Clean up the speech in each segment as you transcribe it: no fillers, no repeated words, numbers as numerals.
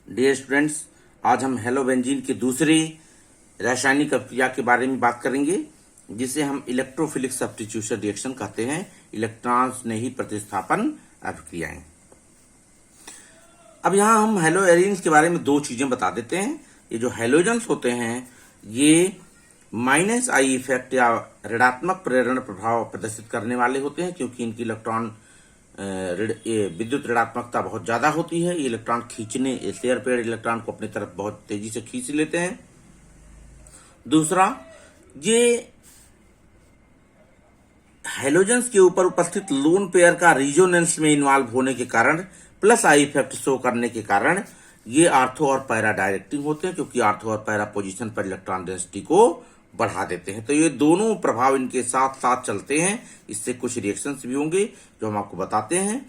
Dear students, आज हम हेलोबेंजीन की दूसरी रासायनिक अभिक्रिया के बारे में बात करेंगे, जिसे हम इलेक्ट्रोफिलिक सब्स्टिट्यूशन रिएक्शन कहते हैं। इलेक्ट्रॉन स्नेही प्रतिस्थापन अभिक्रियाएं। अब यहाँ हम हेलोएरिन्स के बारे में दो चीजें बता देते हैं। ये जो हेलोजन्स होते हैं ये माइनस आई इफेक्ट या ऋणात्मक प्रेरण प्रभाव प्रदर्शित करने वाले होते हैं, क्योंकि इनकी इलेक्ट्रॉन विद्युत ऋणात्मकता बहुत ज्यादा होती है। ये इलेक्ट्रॉन खींचने, शेयर पेयर इलेक्ट्रॉन को अपनी तरफ बहुत तेजी से खींच लेते हैं। दूसरा, ये हेलोजन्स के ऊपर उपस्थित लोन पेयर का रिजोनेंस में इन्वॉल्व होने के कारण, प्लस आई इफेक्ट शो करने के कारण ये आर्थो और पैरा डायरेक्टिंग होते हैं, क्योंकि आर्थो और पैरा पोजीशन पर इलेक्ट्रॉन डेंसिटी को बढ़ा देते हैं। तो ये दोनों प्रभाव इनके साथ साथ चलते हैं। इससे कुछ रिएक्शंस भी होंगे जो हम आपको बताते हैं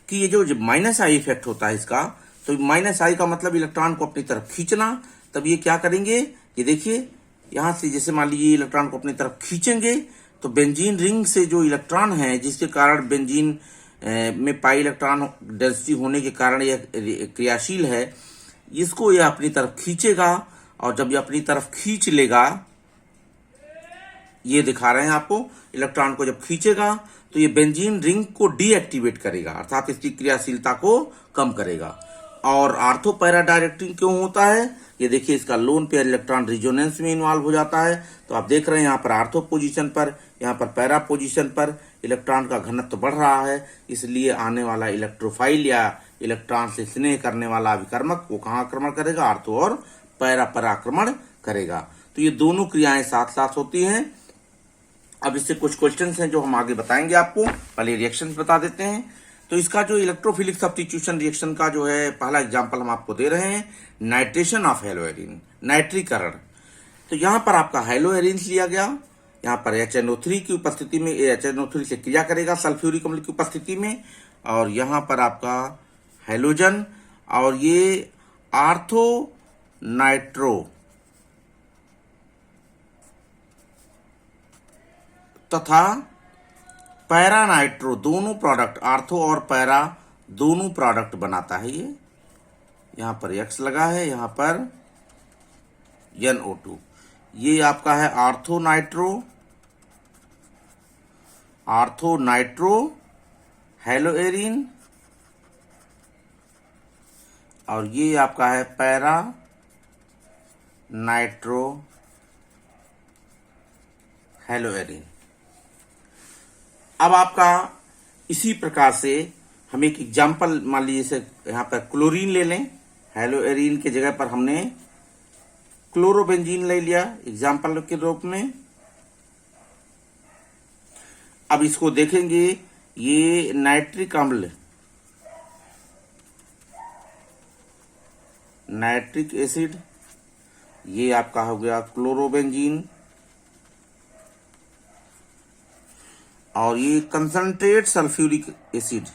कि ये जो माइनस आई इफेक्ट होता है इसका, तो माइनस आई का मतलब इलेक्ट्रॉन को अपनी तरफ खींचना। तब ये क्या करेंगे, ये देखिए यहां से जैसे मान लीजिए इलेक्ट्रॉन को अपनी तरफ खींचेंगे तो बेंजीन रिंग से जो इलेक्ट्रॉन है, जिसके कारण बेंजीन में पाई इलेक्ट्रॉन डेंसिटी होने के कारण यह क्रियाशील है, इसको यह अपनी तरफ खींचेगा। और जब ये अपनी तरफ खींच लेगा, ये दिखा रहे हैं आपको, इलेक्ट्रॉन को जब खींचेगा तो ये बेंजीन रिंग को डीएक्टिवेट करेगा, अर्थात इसकी क्रियाशीलता को कम करेगा। और आर्थो पैरा डायरेक्टिंग क्यों होता है, ये देखिए इसका लोन पेयर इलेक्ट्रॉन रिजोनेंस में इन्वॉल्व हो जाता है। तो आप देख रहे हैं यहाँ पर आर्थो पोजीशन पर, यहाँ पर पैरा पोजीशन पर इलेक्ट्रॉन का घनत्व बढ़ रहा है, इसलिए आने वाला इलेक्ट्रोफाइल या इलेक्ट्रॉन से स्नेह करने वाला अभिकर्मक वो कहाँ आक्रमण करेगा, आर्थो और पैरा पर आक्रमण करेगा। तो ये दोनों क्रियाएं साथ साथ होती हैं। अब इससे कुछ क्वेश्चंस हैं जो हम आगे बताएंगे आपको। पहले रिएक्शंस बता देते हैं। तो इसका जो इलेक्ट्रोफिलिक सब्स्टिट्यूशन रिएक्शन का जो है पहला एग्जांपल हम आपको दे रहे हैं, नाइट्रेशन ऑफ हेलोएरिन, नाइट्रीकरण। तो यहां पर आपका हेलोएरिन लिया गया, यहां पर HNO3 की उपस्थिति में HNO3 से क्रिया करेगा सल्फ्यूरिक अम्ल की उपस्थिति में, और यहां पर आपका हेलोजन और ये आर्थो नाइट्रो तथा पैरा नाइट्रो दोनों प्रोडक्ट, आर्थो और पैरा दोनों प्रोडक्ट बनाता है। ये यहां पर X लगा है, यहां पर NO2। ये आपका है आर्थो नाइट्रो हेलोएरिन, और ये आपका है पैरा नाइट्रो हेलोएरिन। अब आपका इसी प्रकार से हम एक एग्जाम्पल मान लीजिए, जैसे यहां पर क्लोरीन ले लें, हेलोएरिन के जगह पर हमने क्लोरोबेंजीन ले लिया एग्जाम्पल के रूप में। अब इसको देखेंगे, ये नाइट्रिक अम्ल, नाइट्रिक एसिड, ये आपका हो गया क्लोरोबेंजीन, और ये कंसंट्रेट सल्फ्यूरिक एसिड।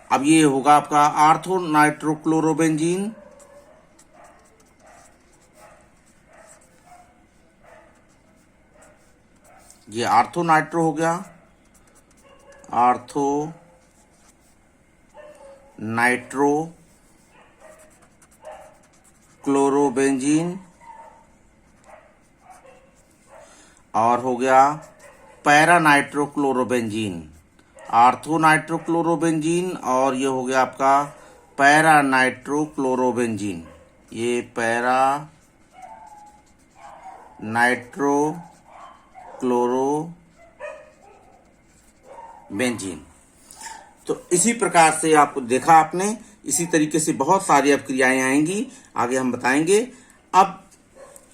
अब ये होगा आपका आर्थो नाइट्रोक्लोरोबेंजीन, ये आर्थो नाइट्रो हो गया, आर्थो नाइट्रो क्लोरोबेंजीन, और हो गया पैरा नाइट्रोक्लोरोबेंजीन, आर्थो नाइट्रोक्लोरोबेंजीन, और ये हो गया आपका पैरा नाइट्रोक्लोरोबेंजीन, ये पैरा नाइट्रोक्लोरोबेंजीन। तो इसी प्रकार से आपको देखा आपने, इसी तरीके से बहुत सारी अभिक्रियाएं आएंगी, आगे हम बताएंगे। अब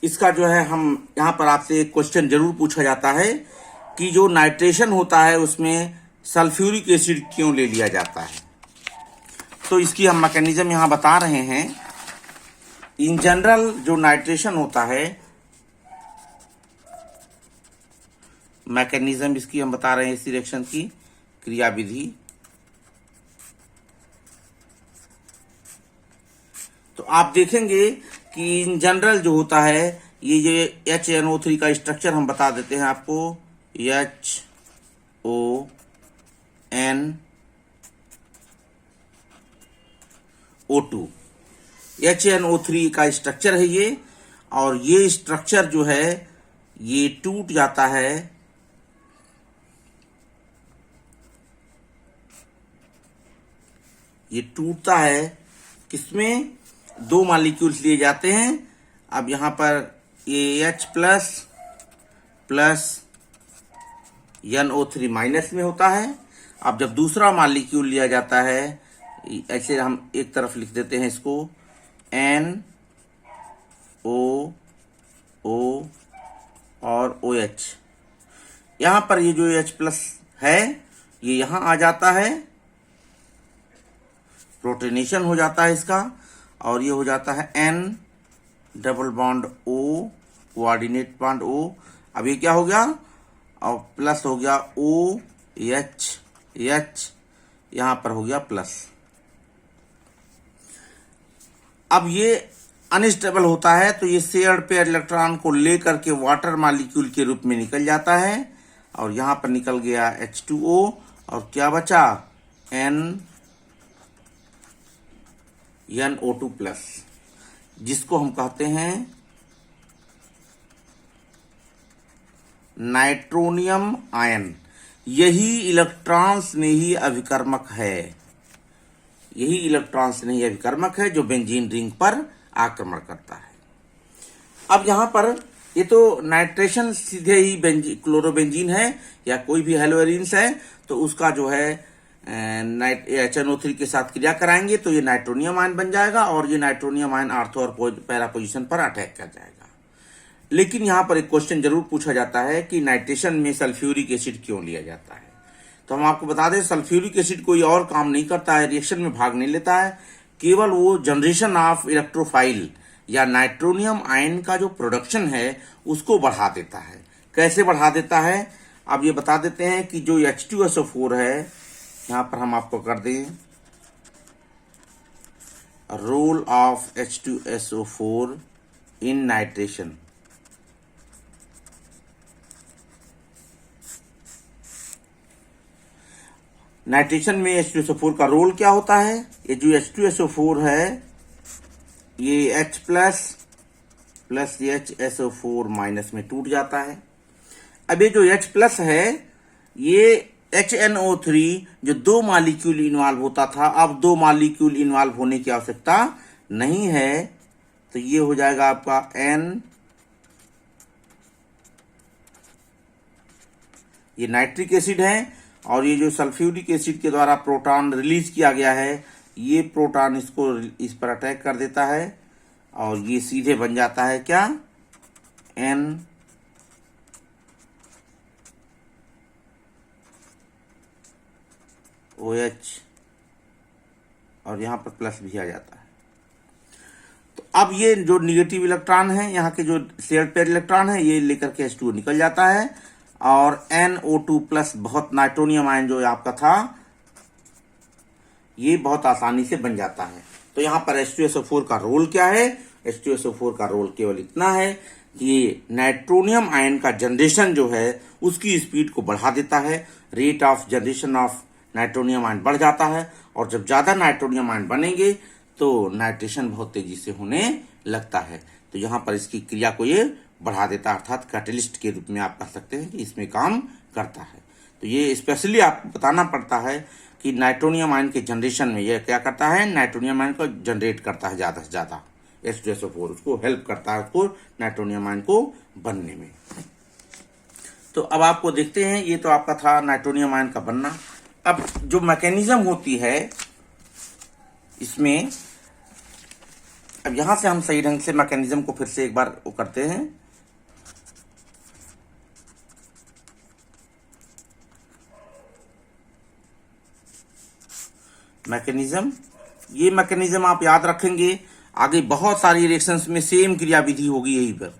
इसका जो है, हम यहाँ पर आपसे एक क्वेश्चन जरूर पूछा जाता है कि जो नाइट्रेशन होता है उसमें सल्फ्यूरिक एसिड क्यों ले लिया जाता है। तो इसकी हम मैकेनिज्म यहाँ बता रहे हैं। इन जनरल जो नाइट्रेशन होता है, मैकेनिज्म इसकी हम बता रहे हैं, इस रिएक्शन की क्रियाविधि। तो आप देखेंगे कि इन जनरल जो होता है, ये HNO3 का स्ट्रक्चर हम बता देते हैं आपको, HON O2। HNO3 का स्ट्रक्चर है ये, और ये स्ट्रक्चर जो है ये टूट जाता है ये टूटता है किसमें, दो मॉलिक्यूल्स लिए जाते हैं। अब यहां पर ये H plus plus NO3 minus में होता है। अब जब दूसरा मॉलिक्यूल लिया जाता है, ऐसे हम एक तरफ लिख देते हैं इसको NO O और OH। यहां पर ये जो H प्लस है ये यहां आ जाता है, प्रोटोनेशन हो जाता है इसका, और ये हो जाता है N double bond O, coordinate bond O। अब ये क्या हो गया, और प्लस हो गया OH, यहां पर हो गया प्लस। अब ये अनस्टेबल होता है तो ये शेयर्ड पेयर इलेक्ट्रॉन को लेकर के वाटर मॉलिक्यूल के रूप में निकल जाता है, और यहां पर निकल गया H2O, और क्या बचा NO2 प्लस, जिसको हम कहते हैं नाइट्रोनियम आयन। यही इलेक्ट्रॉन्स में ही अभिकर्मक है, यही इलेक्ट्रॉन्स में ही अभिकर्मक है जो बेंजीन रिंग पर आक्रमण करता है। अब यहां पर ये तो नाइट्रेशन सीधे ही क्लोरोबेंजीन है या कोई भी हेलोएरिन्स है, तो उसका जो है HNO3 के साथ क्रिया कराएंगे तो ये नाइट्रोनियम आयन बन जाएगा, और ये नाइट्रोनियम आयन आर्थो और पैरा पोजीशन पर अटैक कर जाएगा। लेकिन यहां पर एक क्वेश्चन जरूर पूछा जाता है कि नाइट्रेशन में सल्फ्यूरिक एसिड क्यों लिया जाता है। तो हम आपको बता दें, सल्फ्यूरिक एसिड कोई और काम नहीं करता है, रिएक्शन में भाग नहीं लेता है, केवल वो जनरेशन ऑफ इलेक्ट्रोफाइल या नाइट्रोनियम आयन का जो प्रोडक्शन है उसको बढ़ा देता है। कैसे बढ़ा देता है, अब ये बता देते हैं कि जो H2SO4 है, यहां पर हम आपको कर दें role of H2SO4 in nitration. Nitration में H2SO4 का रोल क्या होता है, ये जो H2SO4 है ये H plus plus HSO4 minus में टूट जाता है। अब ये जो H प्लस है ये HNO3 जो दो मॉलिक्यूल इन्वॉल्व होता था, अब दो मॉलिक्यूल इन्वॉल्व होने की आवश्यकता नहीं है, तो ये हो जाएगा आपका N, ये नाइट्रिक एसिड है, और ये जो सल्फ्यूरिक एसिड के द्वारा प्रोटॉन रिलीज किया गया है, ये प्रोटॉन इसको इस पर अटैक कर देता है, और ये सीधे बन जाता है क्या NOH, और यहां पर प्लस भी आ जाता है। तो अब ये जो निगेटिव इलेक्ट्रॉन है, यहाँ के जो शेयर्ड पेयर इलेक्ट्रॉन है, ये लेकर के H2O निकल जाता है, और NO2 प्लस बहुत नाइट्रोनियम आयन जो आपका था ये बहुत आसानी से बन जाता है। तो यहां पर H2SO4 का रोल क्या है, H2SO4 का रोल केवल इतना है कि ये नाइट्रोनियम आयन का जनरेशन जो है उसकी स्पीड को बढ़ा देता है, rate of generation of nitronium ion बढ़ जाता है, और जब ज्यादा नाइट्रोनियम आयन बनेंगे तो नाइट्रेशन बहुत तेजी से होने लगता है। तो यहां पर इसकी क्रिया को ये बढ़ा देता है, अर्थात कैटलिस्ट के रूप में आप कह सकते हैं कि इसमें काम करता है। तो ये स्पेशली आपको बताना पड़ता है कि नाइट्रोनियम आयन के जनरेशन में यह क्या करता है, नाइट्रोनियम आयन को जनरेट करता है ज्यादा से ज्यादा, H2SO4 उसको हेल्प करता है उसको नाइट्रोनियम आयन को बनने में। तो अब आपको देखते हैं, ये तो आपका था नाइट्रोनियम आयन का बनना। अब जो मैकेनिज्म होती है इसमें, अब यहां से हम सही ढंग से मैकेनिज्म को फिर से एक बार वो करते हैं। मैकेनिज्म, ये मैकेनिज्म आप याद रखेंगे, आगे बहुत सारी रिएक्शंस में सेम क्रिया विधि होगी यहीं पर।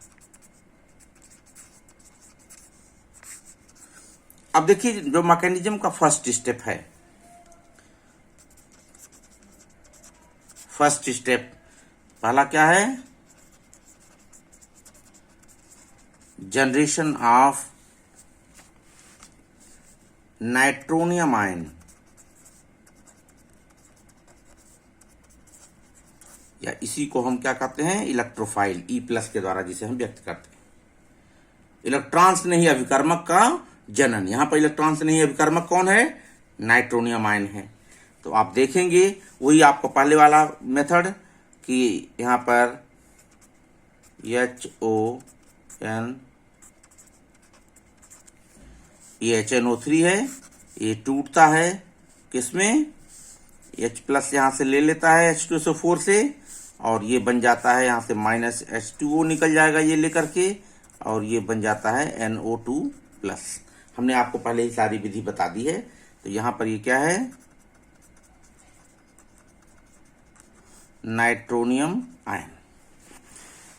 अब देखिए जो मैकेनिज्म का फर्स्ट स्टेप है, फर्स्ट स्टेप पहला क्या है, जनरेशन ऑफ नाइट्रोनियम आयन। या इसी को हम क्या कहते हैं, इलेक्ट्रोफाइल, E+ के द्वारा जिसे हम व्यक्त करते हैं। इलेक्ट्रॉन्स नहीं अभिकर्मक का जनन। यहां पर इलेक्ट्रॉन्स नहीं अभिकर्मक कौन है, नाइट्रोनियम आयन है। तो आप देखेंगे वही आपको पहले वाला मेथड कि यहां पर HON, ये HNO3 है, ये टूटता है किसमें, H+ यहां से ले लेता है H2SO4 से, और ये बन जाता है यहां से -H2O निकल जाएगा ये लेकर के, और ये बन जाता है NO2+। हमने आपको पहले ही सारी विधि बता दी है। तो यहां पर ये क्या है, नाइट्रोनियम आयन।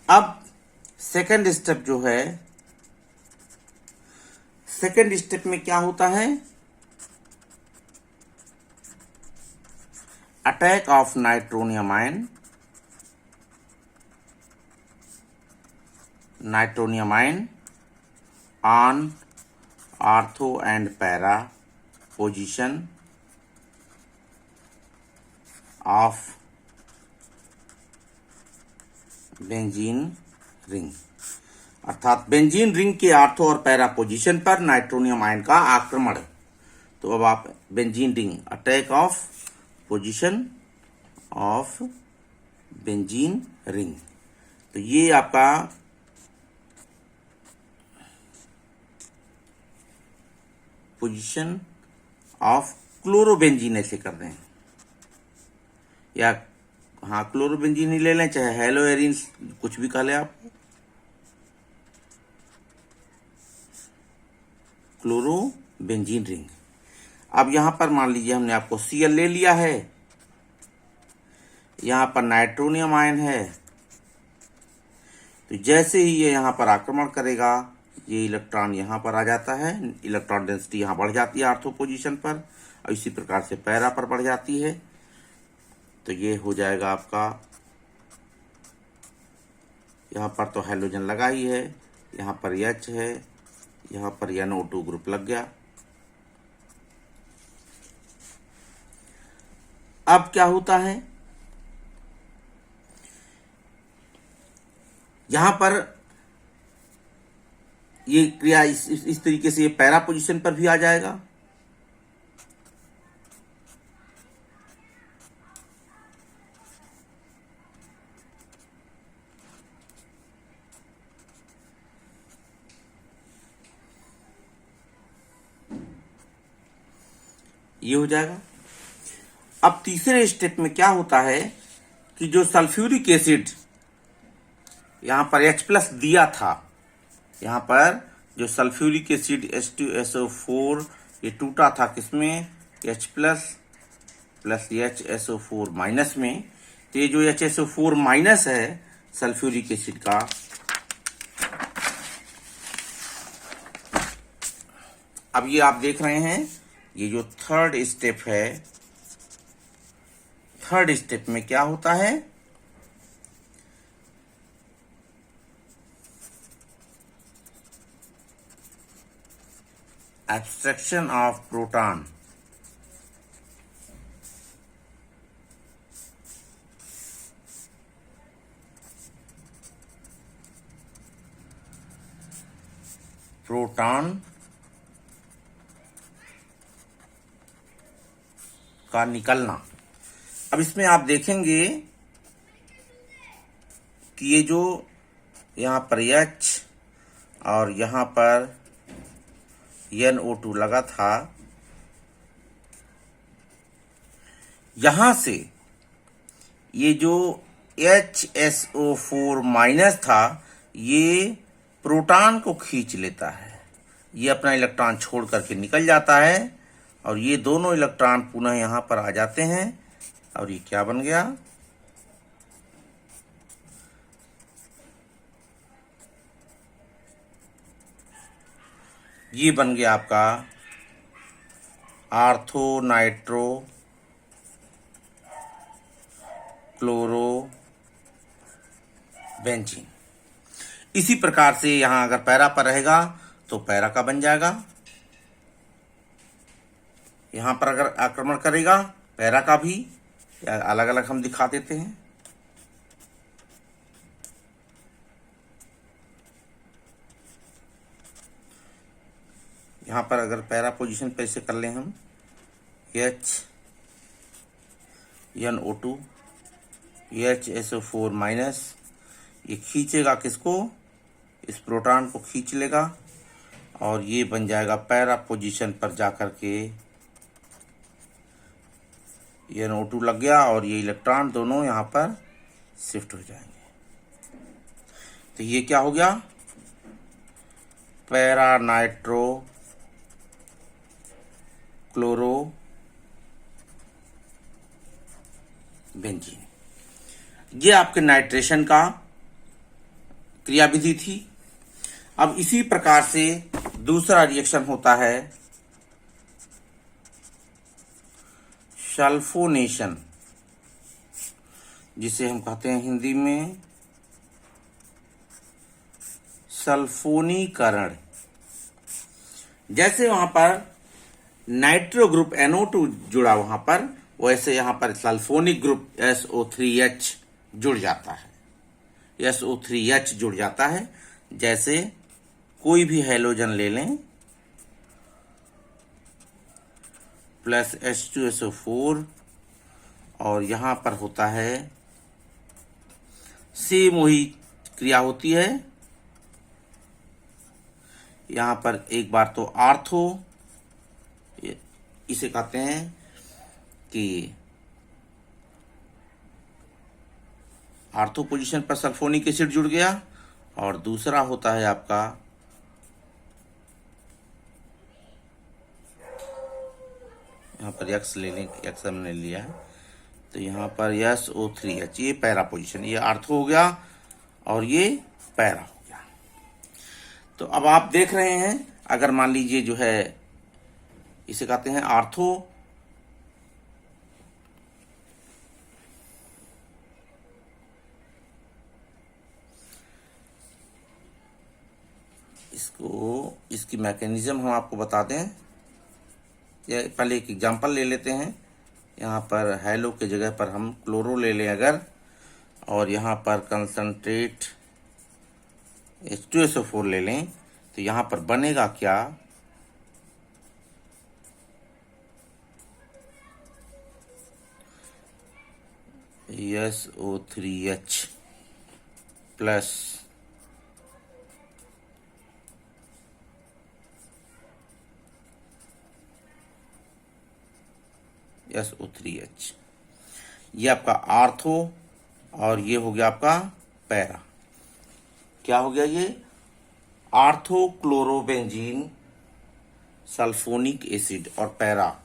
अब सेकंड स्टेप जो है, सेकंड स्टेप में क्या होता है, attack of nitronium ion, on ortho and para position of benzene ring. अर्थात बेंजीन रिंग के आर्थो और पैरा पोजीशन पर नाइट्रोनियम आयन का आक्रमण। तो अब आप benzene ring, attack of position of benzene ring, तो ये आपका पोजीशन ऑफ क्लोरोबेंजीन ऐसे कर दें, या हाँ क्लोरोबेंजीन ही ले लें, चाहे हेलोएरिन कुछ भी कह लें आप, क्लोरोबेंजीन रिंग। अब यहां पर मान लीजिए हमने आपको Cl ले लिया है, यहां पर नाइट्रोनियम आयन है, तो जैसे ही ये यहां पर आक्रमण करेगा, ये इलेक्ट्रॉन यहां पर आ जाता है, इलेक्ट्रॉन डेंसिटी यहां बढ़ जाती है आर्थो पोजीशन पर, और इसी प्रकार से पैरा पर बढ़ जाती है। तो ये हो जाएगा आपका, यहां पर तो हाइड्रोजन लगा ही है, यहां पर H है, यहां पर NO2 ग्रुप लग गया। अब क्या होता है, यहां पर ये क्रिया इस तरीके से ये पैरा पोजीशन पर भी आ जाएगा। ये हो जाएगा। अब तीसरे स्टेप में क्या होता है कि जो सल्फ्यूरिक एसिड यहां पर H+ दिया था, यहां पर जो सल्फ्यूरिक एसिड H2SO4 ये टूटा था किसमें, H+ प्लस HSO4- में। तो ये जो HSO4- है सल्फ्यूरिक एसिड का, अब ये आप देख रहे हैं, ये जो थर्ड स्टेप है, थर्ड स्टेप में क्या होता है, एब्स्ट्रैक्शन ऑफ प्रोटॉन, प्रोटॉन का निकलना। अब इसमें आप देखेंगे कि ये जो यहां पर H और यहां पर NO2 लगा था, यहां से ये जो HSO4- था, ये प्रोटॉन को खींच लेता है, ये अपना इलेक्ट्रॉन छोड़ करके निकल जाता है, और ये दोनों इलेक्ट्रॉन पुनः यहां पर आ जाते हैं, और ये क्या बन गया, ये बन गया आपका आर्थो नाइट्रो क्लोरो बेंजीन। इसी प्रकार से यहां अगर पैरा पर रहेगा तो पैरा का बन जाएगा, यहां पर अगर आक्रमण करेगा पैरा का भी, अलग अलग हम दिखा देते हैं। यहाँ पर अगर पैरा पोजीशन पे ऐसे कर लें हम, HNO2 HSO4 माइनस, ये खींचेगा किसको, इस प्रोटॉन को खींच लेगा और ये बन जाएगा पैरा पोजीशन पर जाकर के NO2 लग गया और ये इलेक्ट्रॉन दोनों यहाँ पर शिफ्ट हो जाएंगे। तो ये क्या हो गया, पैरा नाइट्रो क्लोरो बेंजीन। ये आपके नाइट्रेशन का क्रियाविधि थी। अब इसी प्रकार से दूसरा रिएक्शन होता है सल्फोनेशन, जिसे हम कहते हैं हिंदी में सल्फोनीकरण। जैसे वहां पर नाइट्रो ग्रुप NO2 जुड़ा वहां पर, वैसे यहां पर सल्फोनिक ग्रुप SO3H जुड़ जाता है, SO3H जुड़ जाता है। जैसे कोई भी हैलोजन ले लें प्लस H2SO4 और यहां पर होता है सेम वही क्रिया होती है। यहां पर एक बार तो आर्थो, इसे कहते हैं कि आर्थो पोजीशन पर सल्फोनिक एसिड जुड़ गया, और दूसरा होता है आपका यहाँ पर X ले लें, X हमने लिया है, तो यहाँ पर SO3H, ये पैरा पोजीशन, ये आर्थो हो गया और ये पैरा हो गया। तो अब आप देख रहे हैं, अगर मान लीजिए जो है इसे कहते हैं आर्थो, इसकी मैकेनिज्म हम आपको बता दें, या पहले एक एग्जांपल ले लेते हैं। यहाँ पर हैलो के जगह पर हम क्लोरो ले लें अगर, और यहाँ पर कंसंट्रेट H2SO4 ले लें, तो यहाँ पर बनेगा क्या, SO3H प्लस SO3H, ये आपका आर्थो और ये हो गया आपका पैरा। क्या हो गया ये, आर्थो क्लोरोबेंजीन सल्फोनिक एसिड और पैरा,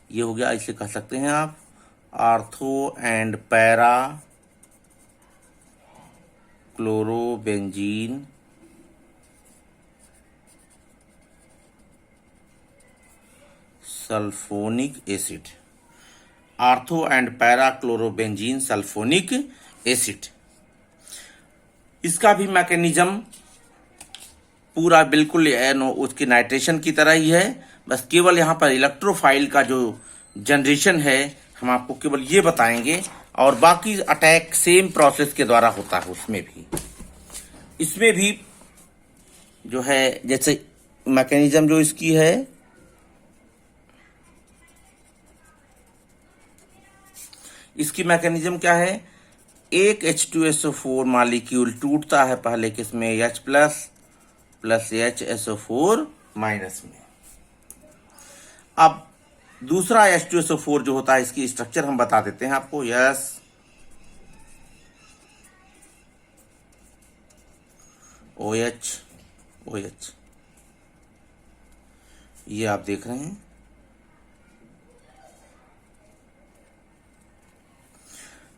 ये हो गया, इसे कह सकते हैं आप ortho and para chlorobenzene sulphonic acid, ortho and para chlorobenzene sulphonic acid. इसका भी मैकेनिज्म पूरा बिल्कुल उसकी नाइट्रेशन की तरह ही है, बस केवल यहाँ पर इलेक्ट्रोफाइल का जो जनरेशन है हम आपको केवल ये बताएंगे, और बाकी अटैक सेम प्रोसेस के द्वारा होता है उसमें भी। इसमें भी जो है जैसे मैकेनिज्म जो इसकी है, इसकी मैकेनिज्म क्या है, एक H2SO4 मॉलिक्यूल टूटता है पहले किसमें, H प्लस HSO4 माइनस में। अब दूसरा H2SO4 जो होता है, इसकी स्ट्रक्चर हम बता देते हैं आपको, OH, ये आप देख रहे हैं।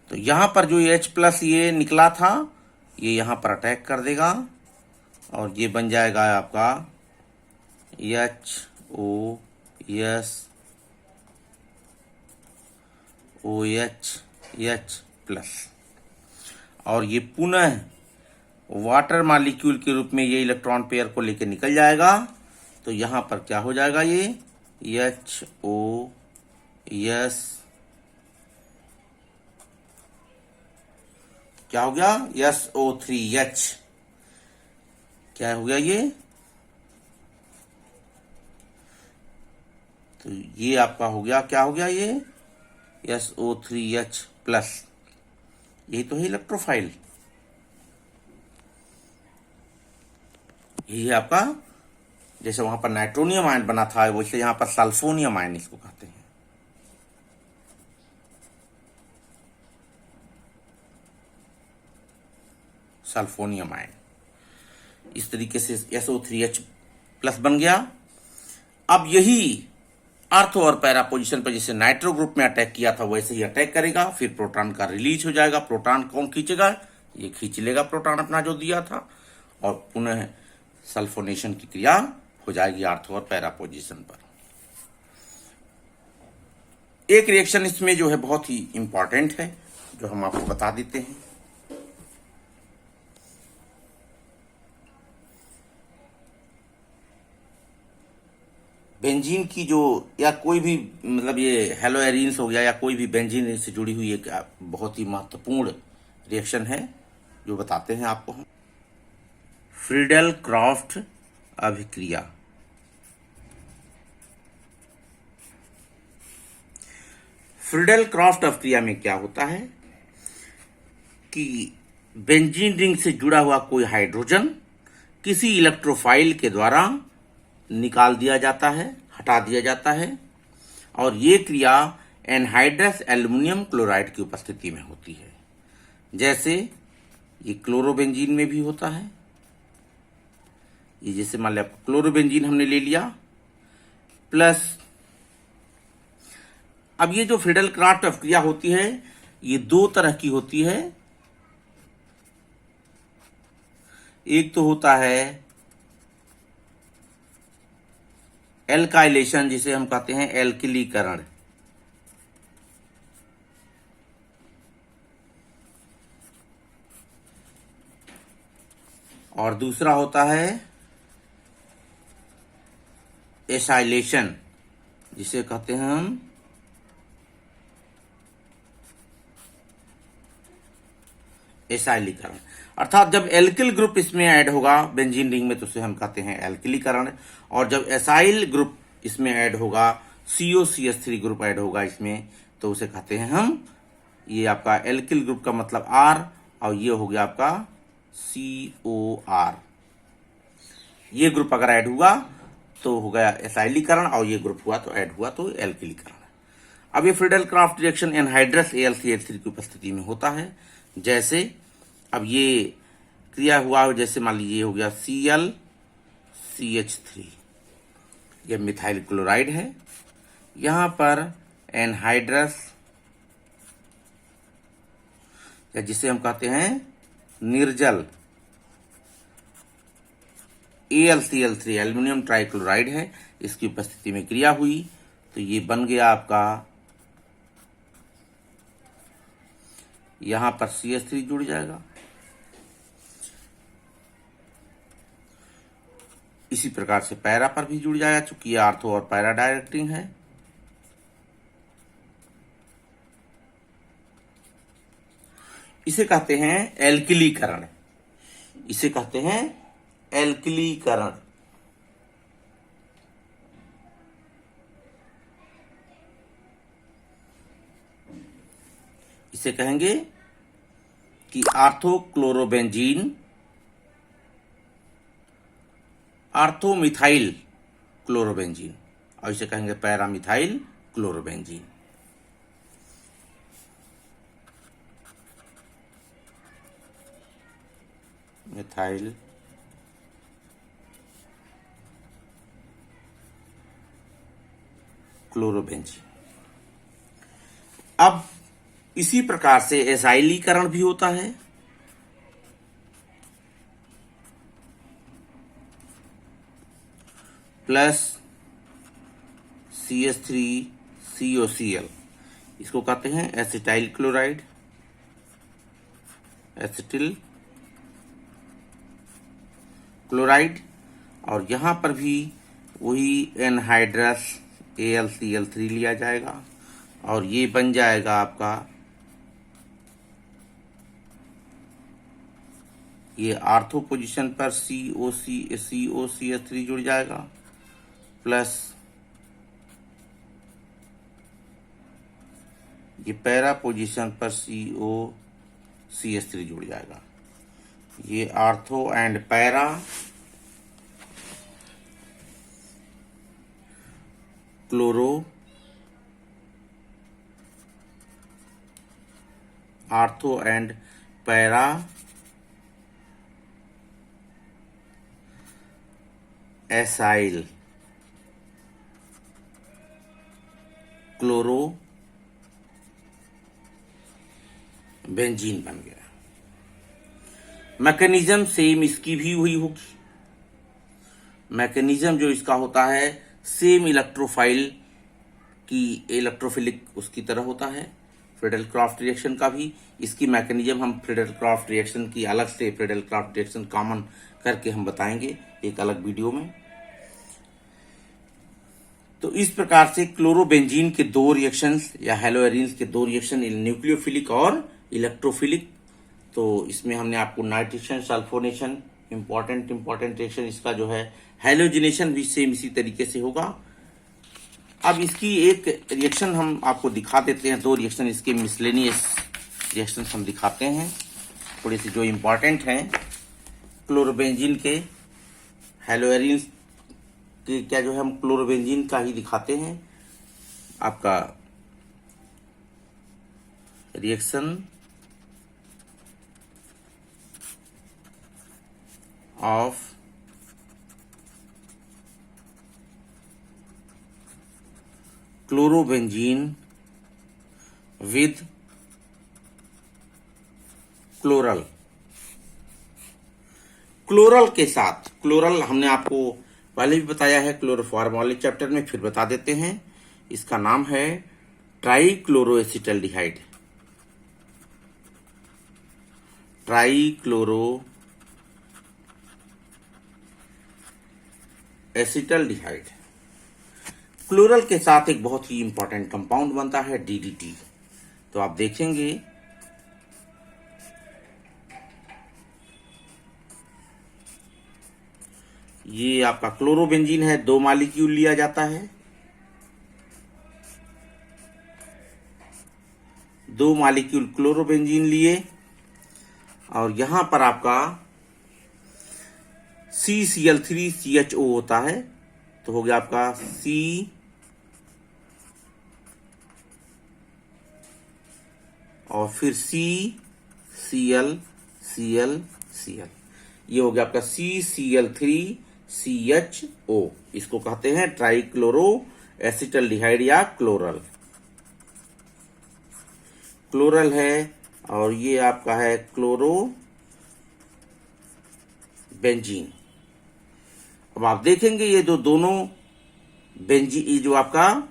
तो यहां पर जो H प्लस ये निकला था, ये यहां पर अटैक कर देगा और ये बन जाएगा आपका OH प्लस, और ये पुनः वाटर मॉलिक्यूल के रूप में ये इलेक्ट्रॉन पेयर को लेकर निकल जाएगा। तो यहां पर क्या हो जाएगा, ये HOS, क्या हो गया, SO3H, क्या हो गया ये तो ये आपका हो गया, क्या हो गया ये, SO3H प्लस, यही तो है इलेक्ट्रोफाइल। यही है आपका, जैसे वहां पर नाइट्रोनियम आयन बना था वैसे यहां पर सल्फोनियम आयन इसको कहते हैं। सल्फोनियम आयन इस तरीके से SO3H प्लस बन गया। अब यही आर्थो और पैरा पोजीशन पर जैसे नाइट्रो ग्रुप में अटैक किया था वैसे ही अटैक करेगा, फिर प्रोटॉन का रिलीज हो जाएगा। प्रोटॉन कौन खींचेगा, ये खींच लेगा प्रोटॉन अपना जो दिया था, और पुनः सल्फोनेशन की क्रिया हो जाएगी आर्थो और पैरा पोजीशन पर। एक रिएक्शन इसमें जो है बहुत ही इंपॉर्टेंट है, जो हम आपको बता देते हैं। बेंजीन की जो, या कोई भी मतलब ये हेलोएरिन्स हो गया या कोई भी बेंजीन से जुड़ी हुई एक बहुत ही महत्वपूर्ण रिएक्शन है जो बताते हैं आपको हम। फ्रीडेल क्राफ्ट अभिक्रिया। फ्रीडेल क्राफ्ट अभिक्रिया में क्या होता है कि बेंजीन रिंग से जुड़ा हुआ कोई हाइड्रोजन किसी इलेक्ट्रोफाइल के द्वारा निकाल दिया जाता है, हटा दिया जाता है, और ये क्रिया एनहाइड्रस एल्युमिनियम क्लोराइड की उपस्थिति में होती है। जैसे ये क्लोरोबेंजीन में भी होता है। ये जैसे मान लिया क्लोरोबेंजीन हमने ले लिया, प्लस अब ये जो फ्रीडेल क्राफ्ट अभिक्रिया होती है ये दो तरह की होती है। एक तो होता है एल्काइलेशन, जिसे हम कहते हैं एल्किलीकरण, और दूसरा होता है एसाइलेशन, जिसे कहते हैं हम एसाइलीकरण। अर्थात जब एल्किल ग्रुप इसमें ऐड होगा बेंजीन रिंग में तो उसे हम कहते हैं एल्किलीकरण, और जब एसाइल ग्रुप इसमें ऐड होगा, COCH3 ग्रुप ऐड होगा इसमें, तो उसे कहते हैं हम, ये आपका एल्किल ग्रुप का मतलब R, और ये हो गया आपका COR। ये ग्रुप अगर ऐड हुआ तो हो गया एसाइलीकरण, और ये ग्रुप हुआ तो ऐड हुआ तो एल्किलीकरण। अब ये Friedel craft reaction anhydrous AlCH3 की उपस्थिति में होता है। जैसे अब ये क्रिया हुआ, जैसे मान लीजिए हो गया ClCH3, ये मिथाइल क्लोराइड है, यहां पर एनहाइड्रस, या जिसे हम कहते हैं निर्जल AlCl3 एल्युमिनियम ट्राइक्लोराइड है, इसकी उपस्थिति में क्रिया हुई तो ये बन गया आपका, यहां पर CH3 जुड़ जाएगा। इसी प्रकार से पैरा पर भी जुड़ जाएगा, चूंकि ये आर्थो और पैरा डायरेक्टिंग है। इसे कहते हैं एल्किलीकरण, इसे कहते हैं एल्किलीकरण। इसे कहेंगे कि आर्थोक्लोरोबेंजीन, आर्थोमिथाइल क्लोरोबेंजीन, और इसे कहेंगे पैरामिथाइल क्लोरोबेंजीन। Methyl chlorobenzene. अब इसी प्रकार से एसाइलीकरण भी होता है। प्लस CH3COCl, इसको कहते हैं एसिटाइल क्लोराइड, एसिटिल क्लोराइड, और यहां पर भी वही एनहाइड्रस AlCl3 लिया जाएगा और ये बन जाएगा आपका, ये आर्थो पोजीशन पर COCH3 जुड़ जाएगा, प्लस ये पैरा पोजीशन पर COCH3 जुड़ जाएगा। ये ortho and para chloro ortho and para acyl chloro benzene बन गया। मैकेनिज्म सेम इसकी भी हुई होगी। मैकेनिज्म जो इसका होता है सेम इलेक्ट्रोफाइल की इलेक्ट्रोफिलिक उसकी तरह होता है। फ्रीडल क्राफ्ट रिएक्शन का भी इसकी मैकेनिज्म हम फ्रीडल क्राफ्ट रिएक्शन की अलग से फ्रीडल क्राफ्ट रिएक्शन कॉमन करके हम बताएंगे एक अलग वीडियो में। तो इस प्रकार से क्लोरोबेंजीन के दो रिएक्शंस या हेलोएरिन्स के दो रिएक्शन न्यूक्लियोफिलिक और इलेक्ट्रोफिलिक। तो इसमें हमने आपको नाइट्रेशन सल्फोनेशन इंपॉर्टेंट रिएक्शन इसका जो है हेलोजिनेशन भी सेम इसी तरीके से होगा। अब इसकी एक रिएक्शन हम आपको दिखा देते हैं, दो रिएक्शन इसके मिसलेनियस रिएक्शन हम दिखाते हैं थोड़ी सी जो इंपॉर्टेंट हैं। क्लोरोबेंजीन के हेलोएरिन्स के क्या जो है हम क्लोरोबेंजीन का ही दिखाते हैं। आपका reaction of chlorobenzene with chloral. Chloral के साथ, क्लोरल हमने आपको पहले भी बताया है क्लोरोफॉर्म वाले चैप्टर में, फिर बता देते हैं। इसका नाम है ट्राईक्लोरोएसिटल्डिहाइड। ट्राईक्लोरोएसिटल्डिहाइड क्लोरल के साथ एक बहुत ही इंपॉर्टेंट कंपाउंड बनता है DDT। तो आप देखेंगे ये आपका क्लोरोबेंजीन है, 2 मॉलिक्यूल लिया जाता है, 2 मॉलिक्यूल क्लोरोबेंजीन लिए और यहां पर आपका CCl3CHO होता है। तो हो गया आपका C और फिर CCl ये हो गया आपका CCl3CHO। इसको कहते हैं ट्राईक्लोरो एसिटल्डिहाइड या क्लोरल। क्लोरल है और ये आपका है क्लोरो बेंजीन। अब आप देखेंगे ये दोनों बेंजीन जो आपका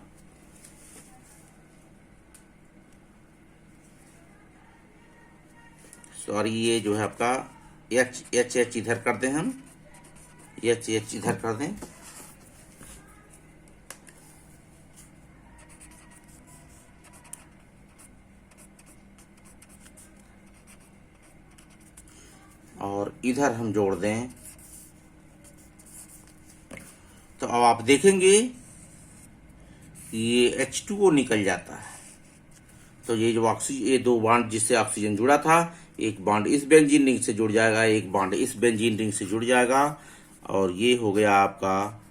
ये जो है आपका H इधर कर दें, हम H इधर कर दें। और इधर हम जोड़ दें। तो अब आप देखेंगे ये H2O निकल जाता है। तो ये जो ये 2 बॉन्ड जिससे ऑक्सीजन जुड़ा था, एक बॉन्ड इस बेंजीन रिंग से जुड़ जाएगा, एक बॉन्ड इस बेंजीन रिंग से जुड़ जाएगा और ये हो गया आपका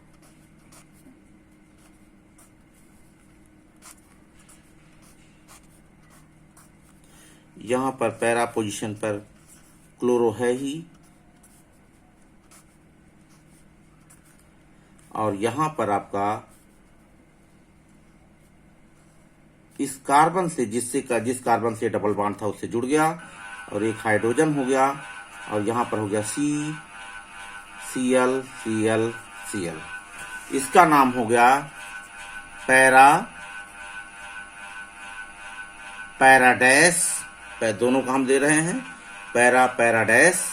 यहां पर पैरा पोजीशन पर क्लोरो है ही और यहां पर आपका इस कार्बन से जिस कार्बन से डबल बॉन्ड था उससे जुड़ गया और एक हाइड्रोजन हो गया और यहां पर हो गया Cl। इसका नाम हो गया पैराडैश। दोनों का हम दे रहे हैं पैराडैश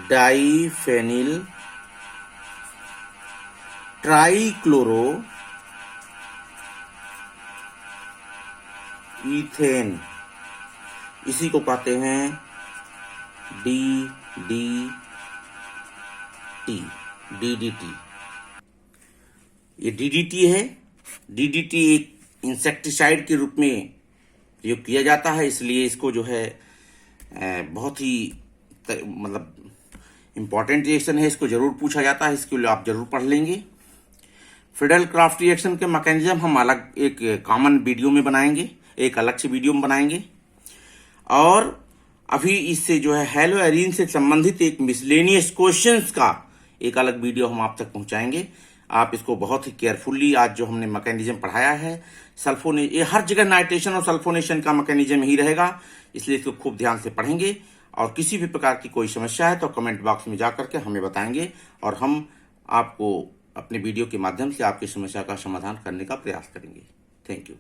डाइफेनिल ट्राईक्लोरो इथेन। इसी को कहते हैं DDT। डीडीटी। ये डीडीटी है। डीडीटी एक इंसेक्टिसाइड के रूप में प्रयोग किया जाता है, इसलिए इसको जो है बहुत ही मतलब इंपॉर्टेंट रिएक्शन है, इसको जरूर पूछा जाता है, इसके लिए आप जरूर पढ़ लेंगे। फ्रीडल क्राफ्ट रिएक्शन के मैकेनिज्म हम अलग एक कॉमन वीडियो में बनाएंगे, एक अलग से वीडियो में बनाएंगे। और अभी इससे जो है हैलोएरीन से संबंधित एक मिसलेनियस क्वेश्चंस का एक अलग वीडियो हम आप तक पहुंचाएंगे। आप इसको बहुत ही केयरफुली, आज जो हमने मैकेनिज्म पढ़ाया है ये हर जगह नाइट्रेशन और सल्फोनेशन का मैकेनिज्म ही रहेगा, इसलिए इसको खूब ध्यान से पढ़ेंगे। और किसी भी प्रकार की कोई समस्या है तो कमेंट बॉक्स में जा करके हमें बताएंगे और हम आपको अपने वीडियो के माध्यम से आपकी समस्या का समाधान करने का प्रयास करेंगे। Thank you.